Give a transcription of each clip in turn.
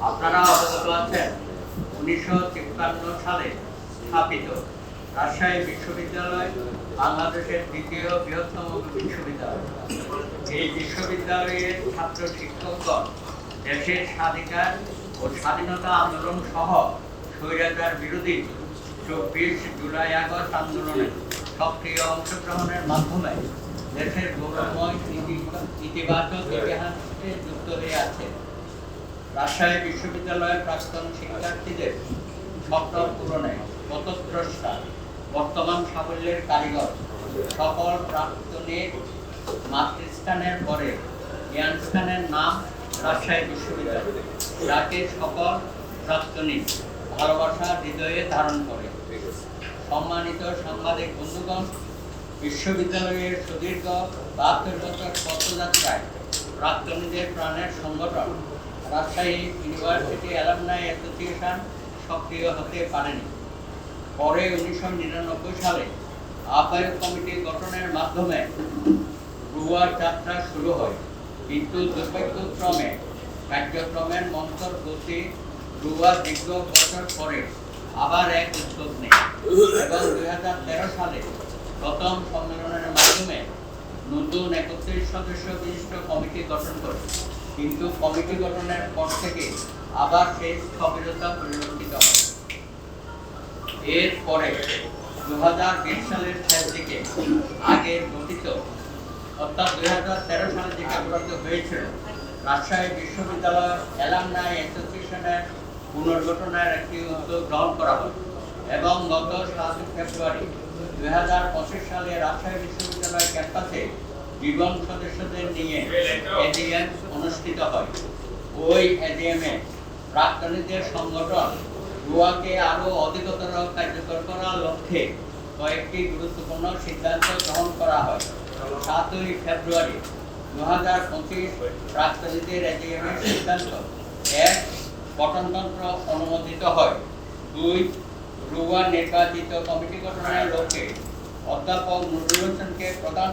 আপনারা অবগত আছেন 1953 সালে স্থাপিত রাজশাহী বিশ্ববিদ্যালয় বাংলাদেশের দ্বিতীয় বৃহত্তম বিশ্ববিদ্যালয়। এই বিশ্ববিদ্যালয়ের ছাত্র শিক্ষকগণ দেশের স্বাধিকার ও স্বাধীনতা আন্দোলন সহ স্বৈরাচার বিরোধী 24 জুলাই আগস্ট আন্দোলনে সক্রিয় অংশগ্রহণের মাধ্যমে দেশের গৌরবময় ইতিবাচক ইতিহাসে যুক্ত হয়ে আছে। রাজশাহী বিশ্ববিদ্যালয়ের প্রাক্তন শিক্ষার্থীদের স্বপ্ন পূরণে পথদ্রষ্টা, বর্তমান সাফল্যের কারিগর সকল প্রাক্তনীর মাতৃস্থানের পরে জ্ঞানস্থানের নাম রাজশাহী বিশ্ববিদ্যালয়, যাকে সকল প্রাক্তনী ভালোবাসা হৃদয়ে ধারণ করে। সম্মানিত সাংবাদিক বন্ধুগণ, বিশ্ববিদ্যালয়ের সুদীর্ঘ 72 বছর পথযাত্রায় প্রাক্তনীদের প্রাণের সংগঠন রাজশাহী ইউনিভার্সিটি অ্যালামনাই অ্যাসোসিয়েশন সক্রিয় হতে পারেনি। পরে 1999 সালে আহ্বায়ক কমিটি গঠনের মাধ্যমে রুয়ার যাত্রা শুরু হয়, কিন্তু দুর্ভাগ্যক্রমে কার্যক্রমের মন্থর গতি রুয়া দীর্ঘ বছর পরে আবার এক উদ্যোগ নেয় এবং 2013 সালে প্রথম সম্মেলনের মাধ্যমে নতুন 31 সদস্য বিশিষ্ট কমিটি গঠন করে। কিন্তু কমিটি গঠনের পর থেকে আবার সেই স্থবিরতা পরিলক্ষিত হয়। এরপরে 2020 সালের শেষ দিকে আগের গঠিত অর্থাৎ 2013 সালে যেটা গঠিত হয়েছিল রাজশাহী বিশ্ববিদ্যালয় অ্যালামনাই অ্যাসোসিয়েশনের পুনর্গঠনের একটি উদ্যোগ গ্রহণ করা হয় এবং গত 7 ফেব্রুয়ারি 2025 সালে রাজশাহী বিশ্ববিদ্যালয় ক্যাম্পাসে জীবন সদস্যদের নিয়ে এজিএম অনুষ্ঠিত হয়। ওই এজিএমে প্রাক্তনীদের সংগঠন রুয়াকে আরও অধিকতর কার্যকর করার লক্ষ্যে কয়েকটি গুরুত্বপূর্ণ সিদ্ধান্ত গ্রহণ করা হয়। 7 ফেব্রুয়ারি 2025 প্রাক্তনীদের এজিএমের সিদ্ধান্ত 1. গঠনতন্ত্র অনুমোদিত হয়। 2. রুয়া নির্বাচিত কমিটি গঠনের লক্ষ্যে অধ্যাপক নুরুল হোসেনকে প্রধান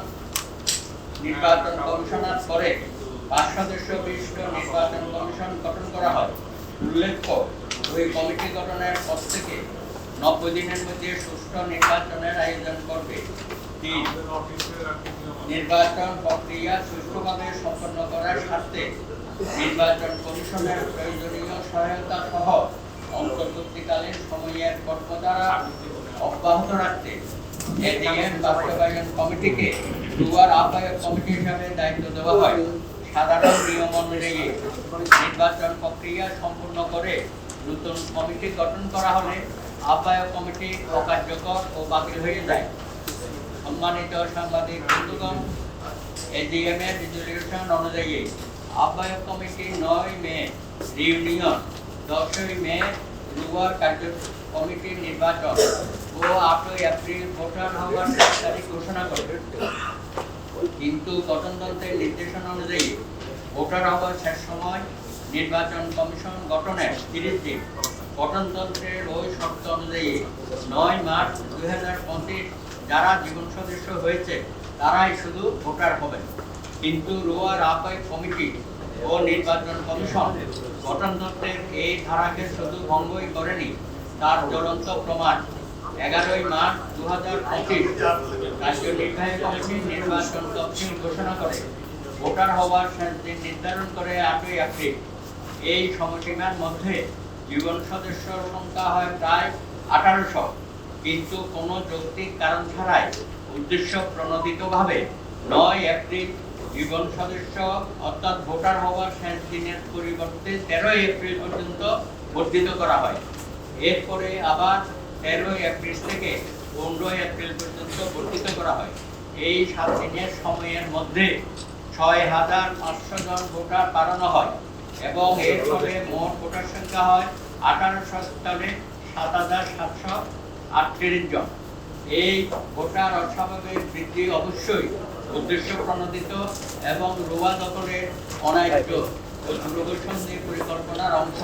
নির্বাচন কমিশনার করে 5 সদস্য বিশিষ্ট নির্বাচন কমিশন গঠন করা হয়। উল্লেখ্য, ওই কমিটি গঠনের পর থেকে 90 দিনের মধ্যে সুষ্ঠু নির্বাচনের আয়োজন করবে। 3. নির্বাচন প্রক্রিয়া সুষ্ঠুভাবে সম্পন্ন করার স্বার্থে নির্বাচন কমিশনের প্রয়োজনীয় সহায়তা সহ অন্তর্বর্তীকালীন সময়ের কর্মধারা অব্যাহত রাখতে এজিএম বাস্তবায়ন কমিটিকে রুয়ার আহ্বায়ক কমিটি হিসাবে দায়িত্ব দেওয়া হয়। সাধারণ নিয়ম অনুযায়ী নির্বাচন প্রক্রিয়া সম্পূর্ণ করে নতুন কমিটি গঠন করা হলে আহ্বায়ক কমিটি অকার্যকর ও বাতিল হয়ে যায়। সম্মানিত সাংবাদিক বন্ধুগণ, এজিএম এর রেজলিউশন অনুযায়ী আহ্বায়ক কমিটি 9 মে রিউনিয়ন, 10 মে রুয়ার কার্য কমিটির নির্বাচন ও 8 এপ্রিল ভোটার হওয়ার তারিখ ঘোষণা করবে। কিন্তু গঠনতন্ত্রের নির্দেশনা অনুযায়ী ভোটার হওয়ার শেষ সময় নির্বাচন কমিশন গঠনের 30 দিন। গঠনতন্ত্রের ওই শর্ত অনুযায়ী 9 মার্চ 2025 যারা জীবন সদস্য হয়েছে তারাই শুধু ভোটার হবেন। কিন্তু রুয়ার আহ্বায়ক কমিটি ও নির্বাচন কমিশন গঠনতন্ত্রের এই ধারাকে শুধু ভঙ্গই করেনি, তার জ্বলন্ত প্রমাণ 11 মার্চ 2025 কার্যনির্বাহী কমিটি নির্বাচন তফসিল ঘোষণা করে ভোটার হওয়ার শেষ দিন নির্ধারণ করে 8 এপ্রিল। এই সময়সীমার মধ্যে জীবন সদস্যর সংখ্যা হয় প্রায় 1800, কিন্তু কোনো যৌক্তিক কারণ ছাড়াই উদ্দেশ্য প্রণোদিতভাবে 9 এপ্রিল জীবন সদস্য অর্থাৎ ভোটার হওয়ার শেষ দিনের পরিবর্তে 13 এপ্রিল পর্যন্ত বর্ধিত করা হয়। এরপরে আবার 13 এপ্রিল থেকে 15 এপ্রিল পর্যন্ত বর্ধিত করা হয়। এই 7 দিনের সময়ের মধ্যে 6500 জন ভোটার বাড়ানো হয় এবং এর ফলে মোট ভোটার সংখ্যা হয় 1800 সালে 7738 জন। এই ভোটার অস্বাভাবিক বৃদ্ধি অবশ্যই উদ্দেশ্য প্রণোদিত এবং রুয়া দখলের অনার্য ও দূরদর্শনী পরিকল্পনার অংশ।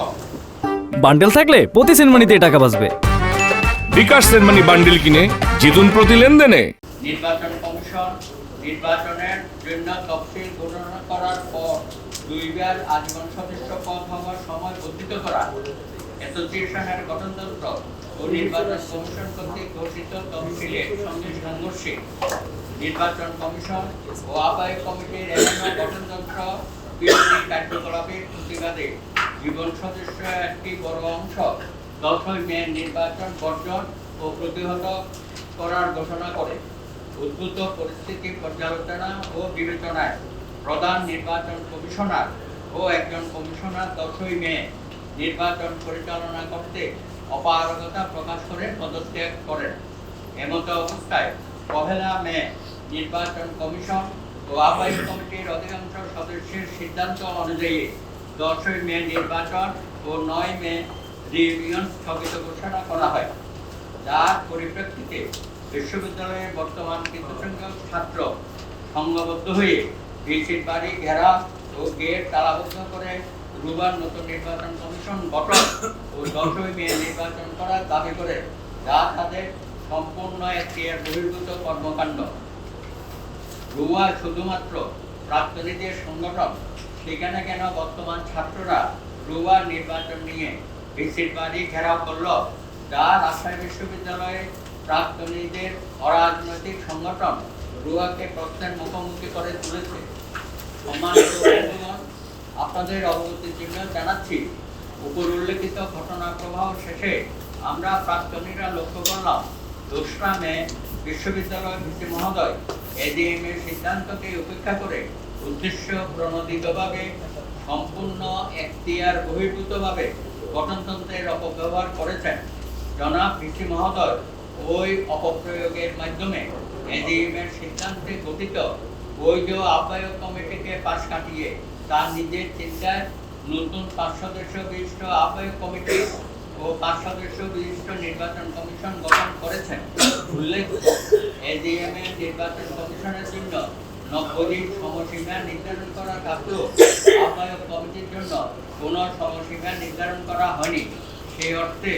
বান্ডেল থাকলে প্রতি সেনমানিতে টাকা বাঁচবে। বিকাশ সেনমানি বান্ডেল কিনে জিতুন প্রতি লেনদেনে। নির্বাচন কমিশন নির্বাচনের জন্য তফসিল ঘোষণা করার পর দুইবার আজীবন সদস্য পদ হওয়ার সময় বর্ধিত করা, অ্যাসোসিয়েশনের গঠনতন্ত্র ও নির্বাচন কমিশন কর্তৃক ঘোষিত তফসিলের সঙ্গে সাংঘর্ষিক, নির্বাচন কমিশন ও আহ্বায়ক কমিটির এখনো গঠনতন্ত্র বিরোধী কার্যকলাপের প্রতিবাদে জীবন সদস্য একটি বড় অংশ 10ই মে নির্বাচন বর্জন ও প্রতিহত করার ঘোষণা করে। উদ্ভূত পরিস্থিতি পর্যালোচনা ও বিবেচনায় প্রধান নির্বাচন কমিশনার ও একজন কমিশনার 10ই মে নির্বাচন পরিচালনা করতে অপারগতা প্রকাশ করে পদত্যাগ করেন। এমতো অবস্থায় 1 মে নির্বাচন কমিশন ও আহ্বায়ক কমিটির অধিকাংশ সদস্যের সিদ্ধান্ত অনুযায়ী 10ই মে নির্বাচন ও 9 মে রিইউনিয়ন স্থগিত ঘোষণা করা হয়, যার পরিপ্রেক্ষিতে বিশ্ববিদ্যালয়ের বর্তমান কিছু সংখ্যক ছাত্র সংঘবদ্ধ হয়ে ভিসির বাড়ি ঘেরা ও গেট তালাবদ্ধ করে রোববার নতুন নির্বাচন কমিশন গঠন ও 10ই মে নির্বাচন করার দাবি করে, যা তাদের সম্পূর্ণ এখতিয়ার বহির্ভূত কর্মকাণ্ড। রোববা শুধুমাত্র প্রাক্তনীদের সংগঠন, সেখানে কেন বর্তমান ছাত্ররা রোববা নির্বাচন নিয়ে ভিসির বাড়ি ঘেরাও করল, যা রাজশাহী বিশ্ববিদ্যালয়ের প্রাক্তনীদের অরাজনৈতিক সংগঠন রোববাকে প্রশ্নের মুখোমুখি করে তুলেছে। সম্মানিত বন্ধুগণ, আপনাদের অবগতির জন্য জানাচ্ছি, উপর উল্লেখিত ঘটনা প্রবাহ শেষে আমরা প্রাক্তনীরা লক্ষ্য করলাম 2রা মে বিশ্ববিদ্যালয় ভিসি মহোদয় এজিএম এর সিদ্ধান্তকে উপেক্ষা করে উদ্দেশ্য প্রণোদিতভাবে সম্পূর্ণ এখতিয়ার বহির্ভূতভাবে গঠনতন্ত্রের অপব্যবহার করেছেন। জনাব ভিসি মহোদয় ওই অপপ্রয়োগের মাধ্যমে এজিএম এর সিদ্ধান্তে গঠিত বৈধ আহ্বায়ক কমিটিকে পাশ কাটিয়ে তার নিজের চিন্তায় নতুন 5 সদস্য বিশিষ্ট আহ্বায়ক কমিটি ও 5 সদস্য বিশিষ্ট নির্বাচন কমিশন গঠন করেছেন। উল্লেখ্য, এজিএম এর নির্বাচন কমিশনের জন্য 90 দিন সময়সীমা নির্ধারণ করা থাকলেও আহ্বায়ক কমিটির জন্য কোনো সময়সীমা নির্ধারণ করা হয়নি। সেই অর্থে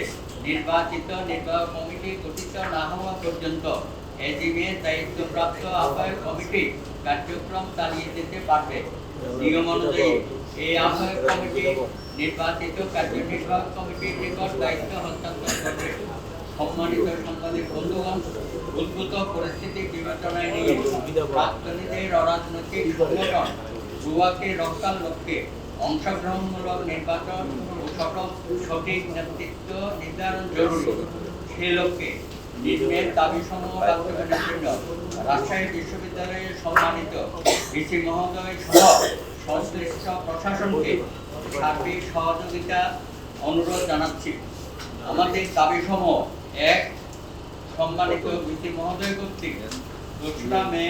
নির্বাচিত নির্বাহী কমিটি গঠিত না হওয়া পর্যন্ত এজিএম দায়িত্বপ্রাপ্ত আহ্বায়ক কমিটি কার্যক্রম চালিয়ে যেতে পারবে। নিয়ম অনুযায়ী এই আহ্বায়ক কমিটি নির্বাচিত কার্যনির্বাহক কমিটির নিকট দায়িত্ব হস্তান্তর করবে। সম্মানিত সাংবাদিক বন্ধুগণ, উদ্ভূত পরিস্থিতি বিবেচনায় নিয়ে প্রাক্তনীদের অরাজনৈতিক সংগঠন রোববাকে রক্ষার লক্ষ্যে অংশগ্রহণমূলক নির্বাচন ও সঠিক নেতৃত্ব নির্ধারণ জরুরি। সে লক্ষ্যে নিম্নের দাবিসমূহ বাস্তবায়নের জন্য রাজশাহী বিশ্ববিদ্যালয়ের সম্মানিত ভিসি মহোদয় সহ সংশ্লিষ্ট প্রশাসনকে সার্বিক সহযোগিতা অনুরোধ জানাচ্ছি। আমাদের দাবিসমূহ: 1. সম্মানিত ভিসি মহোদয় কর্তৃক 2রা মে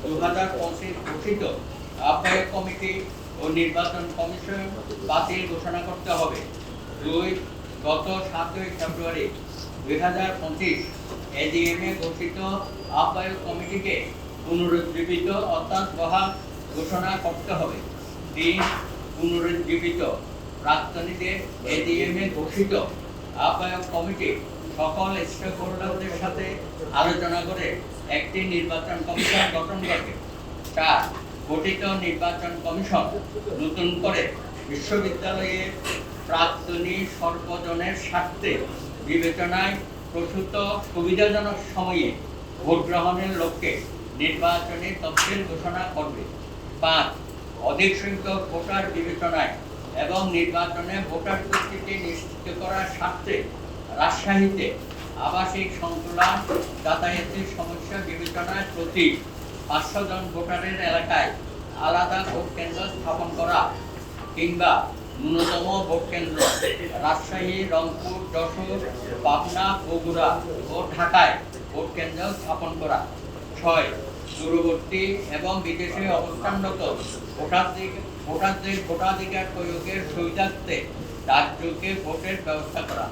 2025 গঠিত আহ্বায়ক কমিটি ও নির্বাচন কমিশন বাতিল ঘোষণা করতে হবে। 2. গত 7ই ফেব্রুয়ারি 2025 এজিএম এ গঠিত আহ্বায়ক কমিটিকে পুনরুজ্জীবিত অর্থাৎ বহাল ঘোষণা করতে হবে। 3. পুনরুজ্জীবিত প্রাক্তনীদের এজিএম এ ঘোষিত আহ্বায়ক কমিটি সকল স্টেক হোল্ডারদের সাথে আলোচনা করে একটি নির্বাচন কমিশন গঠন করবে। 4. গঠিত নির্বাচন কমিশন নতুন করে বিশ্ববিদ্যালয়ের প্রাক্তনী সর্বজনের স্বার্থে বিবেচনায় প্রসূত সুবিধাজনক সময়ে ভোট গ্রহণের লক্ষ্যে নির্বাচনী তফসিল ঘোষণা করবে। 5. অধিক সংখ্যক ভোটার বিবেচনায় এবং নির্বাচনে ভোটার উপস্থিতি নিশ্চিত করার স্বার্থে রাজশাহীতে আবাসিক সংকুলান যাতায়াতের সমস্যা বিবেচনায় প্রতি 500 জন ভোটারের এলাকায় আলাদা ভোট কেন্দ্র স্থাপন করা কিংবা ন্যূনতম ভোট কেন্দ্র রাজশাহী, রংপুর, যশোর, পাবনা, বগুড়া ও ঢাকায় ভোট কেন্দ্র স্থাপন করা। 6. দূরবর্তী এবং বিদেশে অবস্থানরত ভোটারদের ভোটাধিকার প্রয়োগের সুবিধার্থে রাজ্যকে ভোটের ব্যবস্থা করা।